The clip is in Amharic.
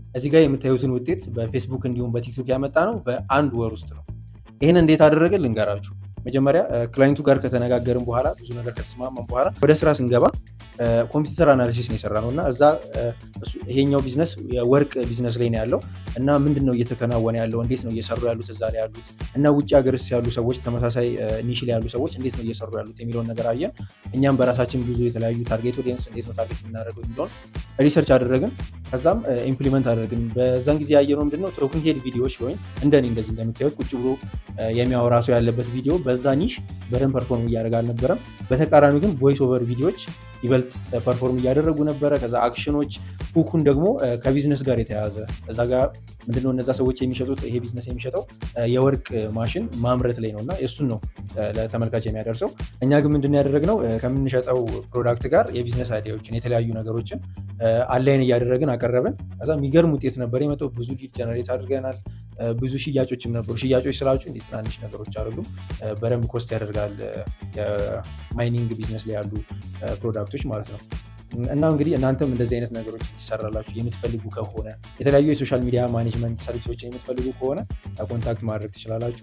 እዚህ ጋር የምታዩትን ውጤት በፌስቡክ እንዲሁም በቲክቶክ ያመጣ ነው በአንድ ወር ውስጥ ነው። ይህን እንዴት አደረገ ልንገራችሁ። መጀመሪያ ክላይንቱ ጋር ከተነጋገርን በኋላ ብዙ ነገር ከተስማማን በኋላ ወደ ስራ ስንገባ ኮምፒውተር አናሊሲስ ነው የሰራ ነው እና እዛ ይሄኛው ቢዝነስ የወርቅ ቢዝነስ ላይ ነው ያለው እና ምንድን ነው እየተከናወነ ያለው፣ እንዴት ነው እየሰሩ ያሉት እዛ ላይ ያሉት እና ውጭ ሀገርስ ያሉ ሰዎች ተመሳሳይ ኒሽ ላይ ያሉ ሰዎች እንዴት ነው እየሰሩ ያሉት የሚለውን ነገር አየን። እኛም በራሳችን ብዙ የተለያዩ ታርጌት ኦዲየንስ እንዴት ነው ታርጌት የምናደርገው የሚለውን ሪሰርች አደረግን። ከዛም ኢምፕሊመንት አደረግን። በዛን ጊዜ ያየነው ምንድነው ቶክን ሄድ ቪዲዮዎች ወይም እንደኔ እንደዚህ እንደምታዩት ቁጭ ብሎ የሚያወራ ሰው ያለበት ቪዲዮ በዛ ኒሽ በደንብ ፐርፎርም እያደረገ አልነበረም። በተቃራኒው ግን ቮይስ ኦቨር ቪዲዮዎች ይበልጥ ፐርፎርም እያደረጉ ነበረ። ከዛ አክሽኖች ሁኩን ደግሞ ከቢዝነስ ጋር የተያያዘ እዛ ጋር ምንድነው እነዛ ሰዎች የሚሸጡት ይሄ ቢዝነስ የሚሸጠው የወርቅ ማሽን ማምረት ላይ ነው እና እሱን ነው ለተመልካች የሚያደርሰው። እኛ ግን ምንድን ያደረግነው ከምንሸጠው ፕሮዳክት ጋር የቢዝነስ አይዲያዎችን የተለያዩ ነገሮችን አላይን እያደረግን አቀረብን። ከዛ የሚገርም ውጤት ነበር የመጣው። ብዙ ሊድ ጀነሬት አድርገናል። ብዙ ሽያጮችም ነበሩ። ሽያጮች ስላችሁ እንዴት ትናንሽ ነገሮች አይደሉም። በደንብ ኮስት ያደርጋል የማይኒንግ ቢዝነስ ላይ ያሉ ፕሮዳክቶች ማለት ነው። እና እንግዲህ እናንተም እንደዚህ አይነት ነገሮች ይሰራላችሁ የምትፈልጉ ከሆነ የተለያዩ የሶሻል ሚዲያ ማኔጅመንት ሰርቪሶችን የምትፈልጉ ከሆነ ኮንታክት ማድረግ ትችላላችሁ።